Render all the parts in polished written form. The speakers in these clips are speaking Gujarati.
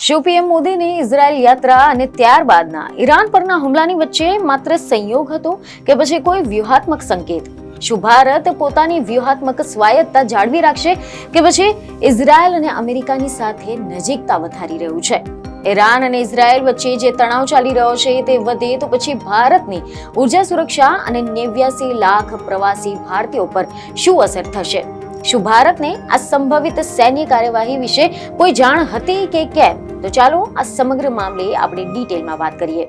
શું પીએમ મોદીની ઇઝરાયલ યાત્રા અને ત્યારબાદના ઈરાન પરના હુમલાની વચ્ચે માત્ર સંયોગ હતો કે પછી કોઈ વ્યૂહાત્મક સંકેત? શું ભારત પોતાની વ્યૂહાત્મક સ્વાયત્તતા જાળવી રાખશે કે પછી ઇઝરાયલ અને અમેરિકાની સાથે નજીકતા વધારી રહ્યું છે? ઈરાન અને ઇઝરાયલ વચ્ચે જે તણાવ ચાલી રહ્યો છે તે વધે તો પછી ભારતની ઉર્જા સુરક્ષા અને 89 લાખ પ્રવાસી ભારતીયો પર શું અસર થશે? શું ભારતને આ સંભવિત સૈન્ય કાર્યવાહી વિશે કોઈ જાણ હતી કે કેમ? તો ચાલો આ સમગ્ર મામલે આપણે ડિટેલમાં વાત કરીએ.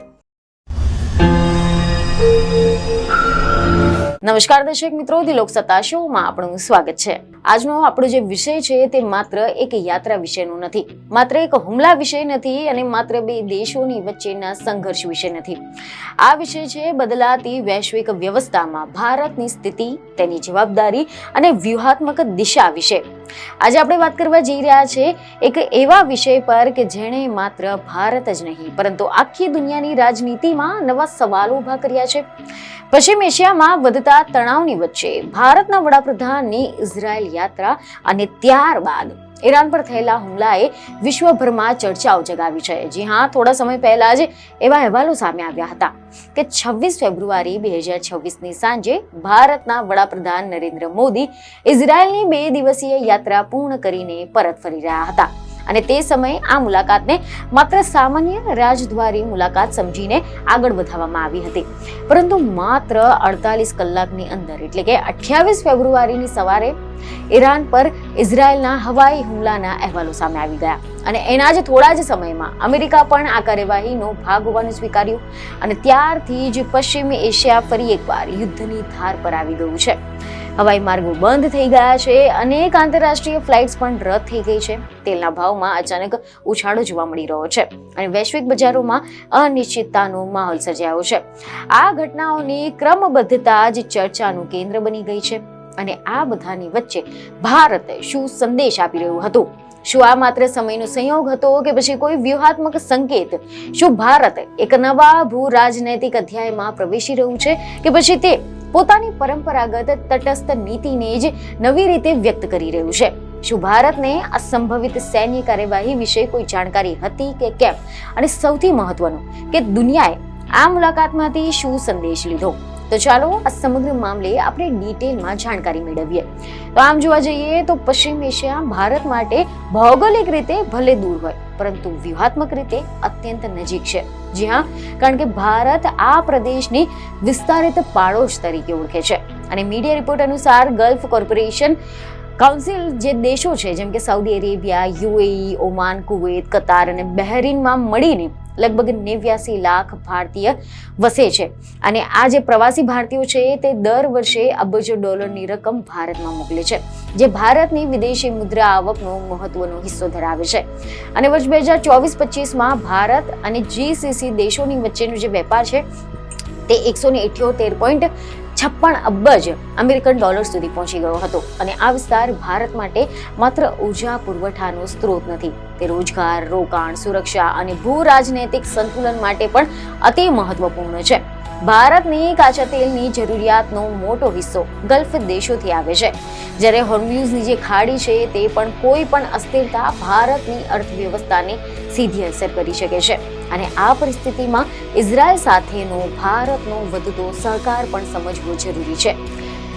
નમસ્કાર દર્શક મિત્રો, ધી લોકસત્તા શોમાં આપણું સ્વાગત છે. આજનો આપણો જે વિષય છે તે માત્ર એક યાત્રા વિશેનો નથી, માત્ર એક હુમલા વિષય નથી અને માત્ર બે દેશોની વચ્ચેના સંઘર્ષ વિશે નથી. આ વિષય છે બદલાતી વૈશ્વિક વ્યવસ્થામાં ભારતની સ્થિતિ, તેની જવાબદારી અને વ્યૂહાત્મક દિશા વિશે. આજે આપણે વાત કરવા જઈ રહ્યા છે એક એવા વિષય પર કે જેણે માત્ર ભારત જ નહીં પરંતુ આખી દુનિયાની રાજનીતિમાં નવા સવાલો ઉભા કર્યા છે. પશ્ચિમ એશિયામાં વધતા તણાવની વચ્ચે ભારતના વડાપ્રધાનની ઇઝરાયલ યાત્રા અને ત્યારબાદ ઈરાન પર થયેલા હુમલાએ વિશ્વભરમાં ચર્ચાઓ જગાવી છે. જી હા, થોડા સમય પહેલા જ એવા અહેવાલો સામે આવ્યા હતા કે 26 ફેબ્રુઆરી 2026ની સાંજે ભારતના વડાપ્રધાન નરેન્દ્ર મોદી ઇઝરાયલની 2 દિવસીય યાત્રા પૂર્ણ કરીને પરત ફરી રહ્યા હતા. અને તે સમયે આ મુલાકાતને માત્ર સામાન્ય રાજદ્વારી મુલાકાત સમજીને આગળ વધારવામાં આવી હતી. પરંતુ માત્ર 48 કલાકની અંદર એટલે કે 28 ફેબ્રુઆરીની સવારે ઈરાન પર ઇઝરાયલના હવાઈ હુમલાના અહેવાલો સામે આવી ગયા અને એના જ થોડા જ સમયમાં અમેરિકા પણ આ કાર્યવાહીનો ભાગ હોવાનું સ્વીકાર્યું અને ત્યારથી જ પશ્ચિમ એશિયા ફરી એકવાર યુદ્ધની ધાર પર આવી ગયું છે. હવાઈ માર્ગો બંધ થઈ ગયા છે, અનેક આંતરરાષ્ટ્રીય ફ્લાઇટ્સ પણ રદ થઈ ગઈ છે. તેલના ભાવમાં અચાનક ઉછાળો જોવા મળી રહ્યો છે અને વૈશ્વિક બજારોમાં અનિશ્ચિતતાનો માહોલ સર્જાયો છે. આ ઘટનાઓની ક્રમબદ્ધતા જ ચર્ચાનું કેન્દ્ર બની ગઈ છે અને આ બધાની વચ્ચે ભારત શું સંદેશ આપી રહ્યું હતું? શું આ માત્ર સમયનો સંયોગ હતો કે પછી કોઈ વ્યૂહાત્મક સંકેત? શું ભારત એક નવા ભૂ રાજનૈતિક અધ્યાયમાં પ્રવેશી રહ્યું છે કે પછી તે પોતાની પરંપરાગત તટસ્થ નીતિને જ નવી રીતે વ્યક્ત કરી રહ્યું છે? શું ભારતને આ સંભવિત સૈન્ય કાર્યવાહી વિશે કોઈ જાણકારી હતી કે કેમ? અને સૌથી મહત્વનું કે દુનિયાએ આ મુલાકાતમાંથી શું સંદેશ લીધો? તો ચાલો આ સમગ્ર મામલે આપણે ડિટેલમાં જાણકારી મેળવીએ. તો આમ જોવા જઈએ તો પશ્ચિમ એશિયા ભારત માટે ભૌગોલિક રીતે ભલે દૂર હોય પરંતુ વ્યૂહાત્મક રીતે અત્યંત નજીક છે. જી હા, કારણ કે ભારત આ પ્રદેશની વિસ્તારિત પાડોશ તરીકે ઓળખે છે અને મીડિયા રિપોર્ટ અનુસાર ગલ્ફ કોર્પોરેશન કાઉન્સિલ જે દેશો છે જેમ કે Saudi Arabia, UAE, Oman, Kuwait, Qatar અને બહેરીનમાં મળીને લગભગ 89 લાખ ભારતીય વસે છે અને આ જે પ્રવાસી ભારતીયો છે તે દર વર્ષે અબજો ડોલરની રકમ ભારતમાં મોકલે છે, જે ભારતની વિદેશી મુદ્રા આવકનો મહત્વનો હિસ્સો ધરાવે છે. અને વર્ષ 2024-25માં ભારત અને જીસીસી દેશોની વચ્ચેનો જે વેપાર છે તે 178.56 અબજ અમેરિકન ડોલર સુધી પહોંચી ગયો હતો. અને આ વિસ્તાર ભારત માટે માત્ર ઉર્જા પુરવઠાનો સ્ત્રોત નથી, તે રોજગાર, રોકાણ, સુરક્ષા અને ભૂ રાજનૈતિક સંતુલન માટે પણ અતિ મહત્વપૂર્ણ છે. ભારતની કાચા તેલની જરૂરિયાતનો મોટો હિસ્સો ગલ્ફ દેશોથી આવે છે, જ્યારે હોર્મ્યુઝની જે ખાડી છે તે પણ કોઈ પણ અસ્થિરતા ભારતની અર્થવ્યવસ્થાને સીધી અસર કરી શકે છે. અને આ પરિસ્થિતિમાં ઇઝરાયલ સાથેનો ભારતનો વધતો સહકાર પણ સમજવો જરૂરી છે.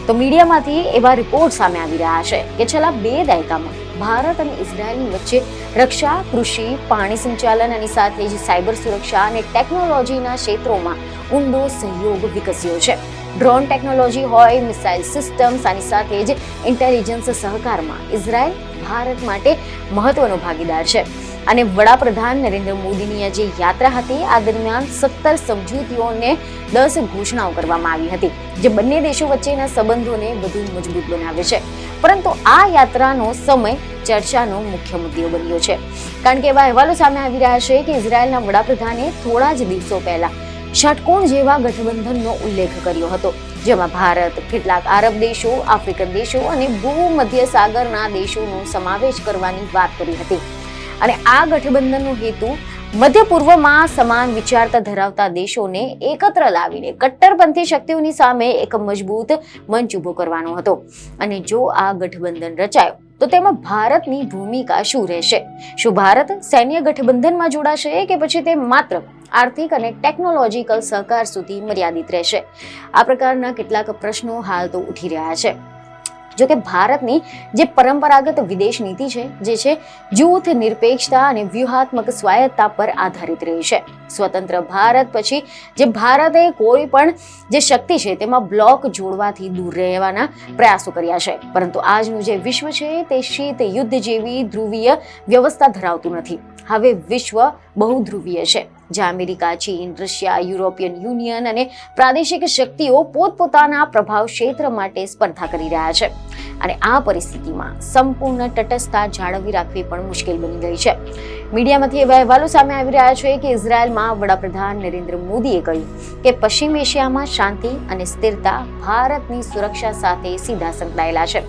તો મીડિયામાંથી એવા રિપોર્ટ સામે આવી રહ્યા છે કે છેલ્લા 2 દાયકામાં ભારત અને ઇઝરાયલની વચ્ચે રક્ષા, કૃષિ, પાણી સંચાલન અને સાથે જ સાયબર સુરક્ષા અને ટેકનોલોજીના ક્ષેત્રોમાં ઊંડો સહયોગ વિકસ્યો છે. ડ્રોન ટેકનોલોજી હોય, મિસાઇલ સિસ્ટમ્સ અને સાથે જ ઇન્ટેલિજન્સ સહકારમાં ઇઝરાયલ ભારત માટે મહત્વનો ભાગીદાર છે. અને વડાપ્રધાન નરેન્દ્ર મોદીની આ જે યાત્રા હતી આ દરમિયાન 17 સમજૂતીઓને 10 ઘોષણાઓ કરવામાં આવી હતી, જે બંને દેશો વચ્ચેના સંબંધોને વધુ મજબૂત બનાવે છે. પરંતુ આ યાત્રાનો સમય ચર્ચાનો મુખ્ય મુદ્દો બન્યો છે, કારણ કે એવા અહેવાલો સામે આવી રહ્યા છે કે ઇઝરાયલના વડાપ્રધાને થોડા જ દિવસો પહેલા ષટકોણ જેવા ગઠબંધનનો ઉલ્લેખ કર્યો હતો, જેમાં ભારત, કેટલાક આરબ દેશો, આફ્રિકન દેશો અને ભૂમધ્ય સાગરના દેશોનો સમાવેશ કરવાની વાત કરી હતી. અને આ ગઠબંધનનો હેતુ મધ્ય પૂર્વમાં સમાન વિચારતા ધરાવતા દેશોને એકત્ર લાવીને કટ્ટરપંથી શક્તિઓની સામે એક મજબૂત મંચ ઉભો કરવાનો હતો. અને જો આ ગઠબંધન રચાયો તો તેમાં ભારતની ભૂમિકા શું રહેશે? શું ભારત સૈન્ય ગઠબંધનમાં જોડાશે કે પછી તે માત્ર આર્થિક અને ટેકનોલોજીકલ સહકાર સુધી મર્યાદિત રહેશે? આ પ્રકારના કેટલાક પ્રશ્નો હાલ તો ઉઠી રહ્યા છે. જો કે ભારતની જે પરંપરાગત વિદેશ નીતિ છે, જે છે જૂથ, નિરપેક્ષતા અને વ્યૂહાત્મક સ્વાયત્તતા પર આધારિત રહી છે. સ્વતંત્ર ભારત પછી જે ભારતે કોઈ પણ જે શક્તિ છે તેમાં બ્લોક જોડવાથી દૂર રહેવાના પ્રયાસો કર્યા છે. પરંતુ આજનું જે વિશ્વ છે તે શીત યુદ્ધ જેવી ધ્રુવીય વ્યવસ્થા ધરાવતું નથી. હવે વિશ્વ બહુધ્રુવીય છે, જ્યાં અમેરિકા, ચીન, રશિયા, યુરોપિયન યુનિયન અને પ્રાદેશિક શક્તિઓ પોતપોતાના પ્રભાવ ક્ષેત્ર માટે સ્પર્ધા કરી રહ્યા છે. અને આ પરિસ્થિતિમાં સંપૂર્ણ તટસ્થતા જાળવી રાખવી પણ મુશ્કેલ બની ગઈ છે. મીડિયામાંથી એવા અહેવાલો સામે આવી રહ્યા છે કે ઇઝરાયલમાં વડાપ્રધાન નરેન્દ્ર મોદીએ કહ્યું કે પશ્ચિમ એશિયામાં શાંતિ અને સ્થિરતા ભારતની સુરક્ષા સાથે સીધા સંકળાયેલા છે.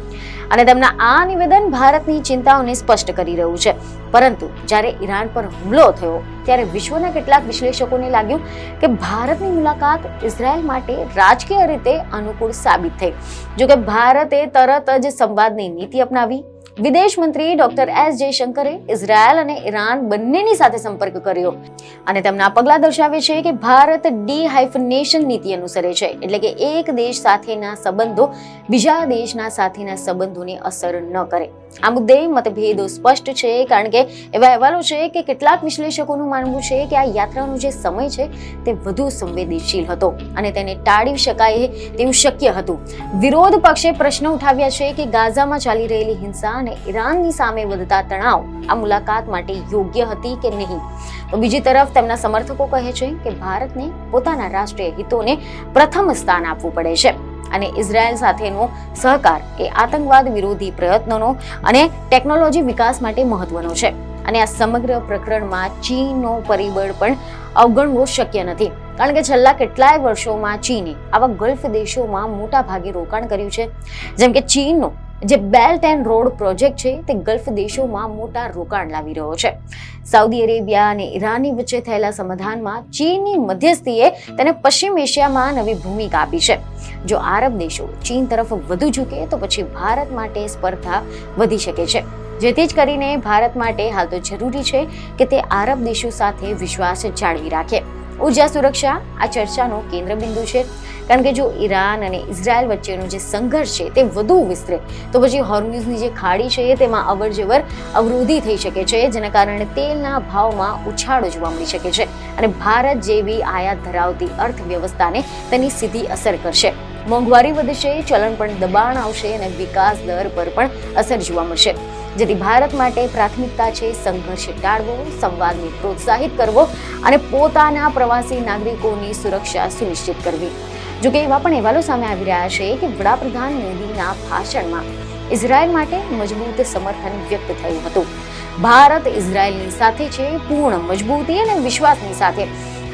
અને તેમના આ નિવેદન ભારતની ચિંતાઓને સ્પષ્ટ કરી રહ્યું છે. પરંતુ જ્યારે ઈરાન પર હુમલો થયો ત્યારે વિશ્વના કેટલાક વિશ્લેષકોને લાગ્યું કે ભારતની મુલાકાત ઇઝરાયલ માટે રાજકીય રીતે અનુકૂળ સાબિત થઈ. જોકે ભારતે તરત જ સંવાદની નીતિ અપનાવી. વિદેશ મંત્રી ડોક્ટર એસ જયશંકરે ઇઝરાયલ અને ઈરાન બંનેની સાથે સંપર્ક કર્યો અને તેમના પગલા દર્શાવે છે કે ભારત ડી-હાઇફનેશન નીતિ અનુસરે છે, એટલે કે એક દેશ સાથેના સંબંધો બીજા દેશના સાથેના સંબંધોને અસર ન કરે. આ મુદ્દે મતભેદો સ્પષ્ટ છે, કારણ કે એવા અહેવાલો છે કે કેટલાક વિશ્લેષકોનું માનવું છે કે આ યાત્રાનો જે સમય છે તે વધુ સંવેદનશીલ હતો અને તેને ટાળી શકાય તેવું શક્ય હતું. વિરોધ પક્ષે પ્રશ્ન ઉઠાવ્યા છે કે ગાઝામાં ચાલી રહેલી હિંસા અને ઈરાનની સામે વધતા તણાવ આ મુલાકાત માટે યોગ્ય હતી કે નહીં. તો બીજી તરફ તેમના સમર્થકો કહે છે કે ભારતને પોતાના રાષ્ટ્રીય હિતોને પ્રથમ સ્થાન આપવું પડે છે અને ઇઝરાયલ સાથેનો સહકાર એ આતંકવાદ વિરોધી પ્રયત્નોનો અને ટેકનોલોજી વિકાસ માટે મહત્વનો છે. અને આ સમગ્ર પ્રકરણમાં ચીનનો પરિબળ પણ અવગણવો શક્ય નથી, કારણ કે છેલ્લા કેટલાય વર્ષોમાં ચીને આવા ગલ્ફ દેશોમાં મોટા ભાગે રોકાણ કર્યું છે. જેમ કે ચીનનો જે બેલ્ટ એન્ડ રોડ પ્રોજેક્ટ છે તે ગલ્ફ દેશોમાં મોટા રોકાણ લાવી રહ્યો છે. સાઉદી અરેબિયા અને ઈરાનની વચ્ચે થયેલા સમાધાનમાં ચીનની મધ્યસ્થીએ તેને પશ્ચિમ એશિયામાં નવી ભૂમિકા આપી છે. જો આરબ દેશો ચીન તરફ વધુ ઝૂકે તો પછી ભારત માટે સ્પર્ધા વધી શકે છે. જેથી જ કરીને ભારત માટે હાલ તો જરૂરી છે કે તે આરબ દેશો સાથે વિશ્વાસ જાળવી રાખે. ઉર્જા સુરક્ષા આ ચર્ચાનો કેન્દ્રબિંદુ છે, કારણ કે જો ઈરાન અને ઇઝરાયલ વચ્ચેનો જે સંઘર્ષ છે તે વધુ વિસ્તરે તો પછી હોર્મુઝની જે ખાડી છે તેમાં અવરજવર અવરોધી થઈ શકે છે, જેના કારણે તેલના ભાવમાં ઉછાળો જોવા મળી શકે છે અને ભારત જેવી આયાત ધરાવતી અર્થવ્યવસ્થાને તેની સીધી અસર કરશે. મોંઘવારી વધશે, ચલણ પણ દબાણ આવશે અને વિકાસ દર પર પણ અસર જોવા મળશે. જેથી ભારત માટે પ્રાથમિકતા છે સંઘર્ષ ટાળવો, સંવાદને પ્રોત્સાહિત કરવો અને પોતાના પ્રવાસી નાગરિકોની સુરક્ષા સુનિશ્ચિત કરવી. જોકે એવા પણ અહેવાલો સામે આવી રહ્યા છે કે વડાપ્રધાન મોદીના ભાષણમાં ઇઝરાયલ માટે મજબૂત સમર્થન વ્યક્ત થયું હતું. ભારત ઇઝરાયલની સાથે છે, પૂર્ણ મજબૂતી અને વિશ્વાસની સાથે,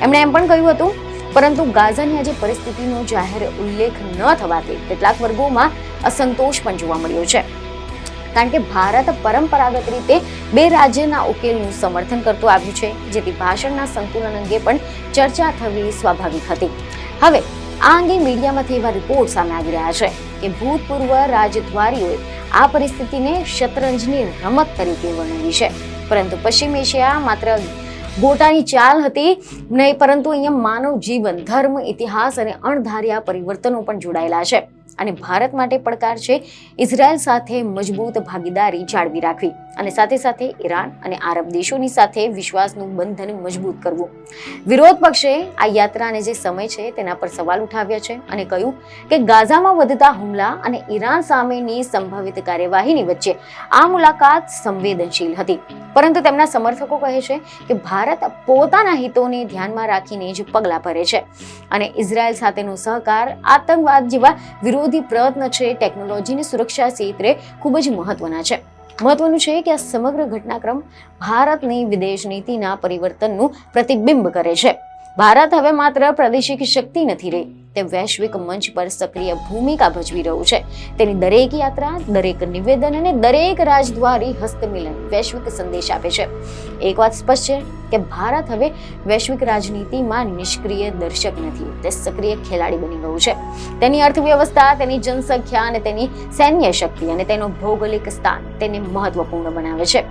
એમણે એમ પણ કહ્યું હતું. પરંતુ ગાઝાની આજે પરિસ્થિતિનો જાહેર ઉલ્લેખ ન થવાથી કેટલાક વર્ગોમાં અસંતોષ પણ જોવા મળ્યો છે, કારણ કે ભારત પરંપરાગત રીતે બે રાજ્યના ઉકેલનું સમર્થન કરતું આવ્યું છે, જેથી ભાષણના સંતુલન અંગે પણ ચર્ચા થવી સ્વાભાવિક હતી. હવે આ અંગે મીડિયામાંથી એવા રિપોર્ટ સામે આવી રહ્યા છે કે ભૂતપૂર્વ રાજદ્વારીઓએ આ પરિસ્થિતિને શતરંજની રમત તરીકે વર્ણવી છે. પરંતુ પશ્ચિમ એશિયા માત્ર ગોટાની ચાલ હતી નહીં, પરંતુ અહીંયા માનવ જીવન, ધર્મ, ઇતિહાસ અને અણધાર્યા પરિવર્તનો પણ જોડાયેલા છે. અને ભારત માટે પડકાર છે ઇઝરાયલ સાથે મજબૂત ભાગીદારી જાળવી રાખવી અને સાથે સાથે ઈરાન અને આરબ દેશોની સાથે વિશ્વાસનું બંધન મજબૂત કરવું. વિરોધ પક્ષે આ યાત્રાને જે સમય છે તેના પર સવાલ ઉઠાવ્યા છે અને કહ્યું કે ગાઝામાં વધતા હુમલા અને ઈરાન સામેની સંભવિત કાર્યવાહીની વચ્ચે આ મુલાકાત સંવેદનશીલ હતી. પરંતુ તેમના સમર્થકો કહે છે કે ભારત પોતાના હિતોને ધ્યાનમાં રાખીને જ પગલાં ભરે છે અને ઇઝરાયલ સાથેનો સહકાર, આતંકવાદ જેવા વિરોધી પ્રયત્ન છે, ટેકનોલોજીની સુરક્ષા ક્ષેત્રે ખૂબ જ મહત્વના છે. મહત્વનું છે કે આ સમગ્ર ઘટનાક્રમ ભારતની વિદેશ નીતિના પરિવર્તનનું પ્રતિબિંબ કરે છે. ભારત હવે માત્ર પ્રાદેશિક શક્તિ નથી રહી, તે વૈશ્વિક મંચ પર સક્રિય ભૂમિકા ભજવી રહ્યું છે. તેની દરેક યાત્રા, દરેક નિવેદન અને દરેક રાજદ્વારી હસ્તમિલન વૈશ્વિક સંદેશ આપે છે. એક વાત સ્પષ્ટ છે કે ભારત હવે વૈશ્વિક રાજનીતિમાં નિષ્ક્રિય દર્શક નથી, તે સક્રિય ખેલાડી બની ગયું છે. તેની અર્થવ્યવસ્થા, તેની જનસંખ્યા અને તેની સૈન્ય શક્તિ અને તેનો ભૌગોલિક સ્થાન તેને મહત્વપૂર્ણ બનાવે છે,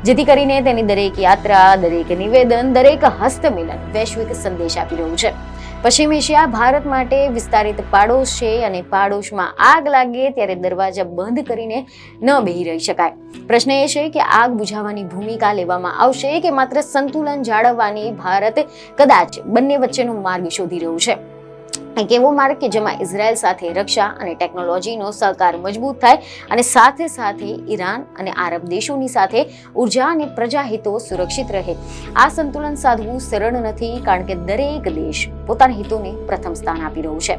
જેથી કરીને તેની દરેક યાત્રા, દરેક નિવેદન, દરેક હસ્તમેલન વૈશ્વિક સંદેશ આપી રહ્યું છે. પશ્ચિમ એશિયા ભારત માટે વિસ્તારિત પાડોશ છે અને પાડોશમાં આગ લાગે ત્યારે દરવાજા બંધ કરીને ન બેહી રહી શકાય. પ્રશ્ન એ છે કે આગ બુઝાવવાની ભૂમિકા લેવામાં આવશે કે માત્ર સંતુલન જાળવવાની. ભારત કદાચ બંને વચ્ચેનો માર્ગ શોધી રહ્યું છે, એક એવો માર્ગ કે જેમાં ઇઝરાયલ સાથે રક્ષા અને ટેકનોલોજીનો સહકાર મજબૂત થાય અને સાથે સાથે ઈરાન અને આરબ દેશોની સાથે ઉર્જા અને પ્રજાહિતો સુરક્ષિત રહે. આ સંતુલન સાધવું સરળ નથી, કારણ કે દરેક દેશ પોતાના હિતોને પ્રથમ સ્થાન આપી રહ્યું છે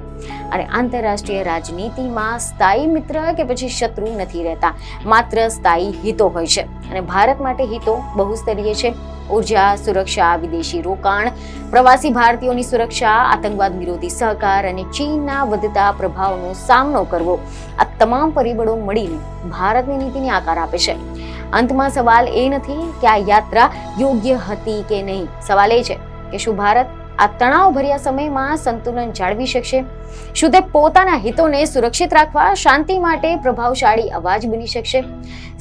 અને આંતરરાષ્ટ્રીય રાજનીતિમાં સ્થાયી મિત્ર કે પછી શત્રુ નથી રહેતા, માત્ર સ્થાયી હિતો હોય છે. અને ભારત માટે હિતો બહુસ્તરીય છે: ઉર્જા, સુરક્ષા, વિદેશી રોકાણ, પ્રવાસી ભારતીયોની સુરક્ષા, આતંકવાદ વિરોધી સહકાર અને ચીનના વધતા પ્રભાવનો સામનો કરવો. આ તમામ પરિબળો મળીને ભારતની નીતિને આકાર આપે છે. અંતમાં સવાલ એ નથી કે આ યાત્રા યોગ્ય હતી કે નહીં, સવાલ એ છે કે શું ભારત આ તણાવભર્યા સમયમાં સંતુલન જાળવી શકશે? શું તે પોતાના હિતોને સુરક્ષિત રાખવા શાંતિ માટે પ્રભાવશાળી અવાજ બની શકશે?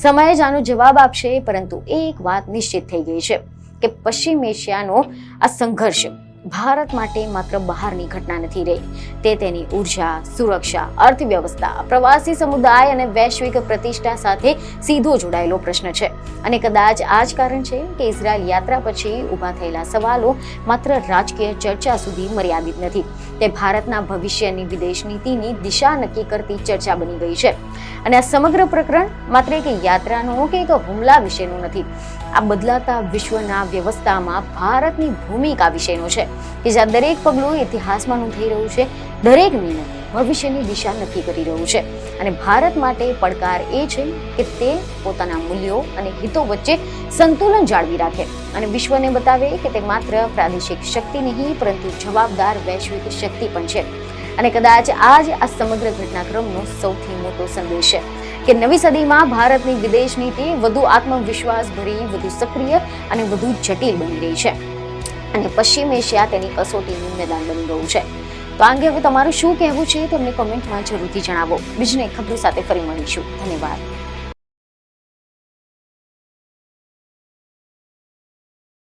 સમય જ આનો જવાબ આપશે. પરંતુ એક વાત નિશ્ચિત થઈ ગઈ છે કે પશ્ચિમ એશિયાનો આ સંઘર્ષ ભારત માટે માત્ર બહારની ઘટના નથી રહી, તે તેની ઉર્જા, સુરક્ષા, અર્થવ્યવસ્થા, પ્રવાસી સમુદાય અને વૈશ્વિક પ્રતિષ્ઠા સાથે સીધો જોડાયેલો પ્રશ્ન છે. અને કદાચ આ જ કારણ છે કે ઇઝરાયલ યાત્રા પછી ઊભા થયેલા સવાલો માત્ર રાજકીય ચર્ચા સુધી મર્યાદિત નથી, તે ભારતના ભવિષ્યની વિદેશ નીતિની દિશા નક્કી કરતી ચર્ચા બની ગઈ છે. અને આ સમગ્ર પ્રકરણ માત્ર એક યાત્રાનો કે એક હુમલા વિશેનું નથી, આ બદલાતા વિશ્વના વ્યવસ્થામાં ભારતની ભૂમિકા વિશેનો છે, કે જ્યાં દરેક પગલું ઇતિહાસમાં નોંધાઈ રહ્યું છે, દરેક નિર્ણય ભવિષ્યની દિશા નક્કી કરી રહ્યું છે. અને ભારત માટે પડકાર એ છે કે તે પોતાના મૂલ્યો અને હિતો વચ્ચે સંતુલન જાળવી રાખે અને વિશ્વને બતાવે કે તે માત્ર પ્રાદેશિક શક્તિ નહીં પરંતુ જવાબદાર વૈશ્વિક શક્તિ પણ છે. અને કદાચ આ જ આ સમગ્ર ઘટનાક્રમનો સૌથી મોટો સંદેશ છે કે નવી સદીમાં ભારતની વિદેશ નીતિ વધુ આત્મવિશ્વાસ ભરી, વધુ સક્રિય અને વધુ જટિલ બની રહી છે અને પશ્ચિમ એશિયા તેની કસોટીનું મેદાન બની ગયું છે. તો આ અંગે હવે તમારું શું કહેવું છે તે અમને કોમેન્ટમાં જરૂરથી જણાવો. બીજી ખબરો સાથે ફરી મળીશું. ધન્યવાદ.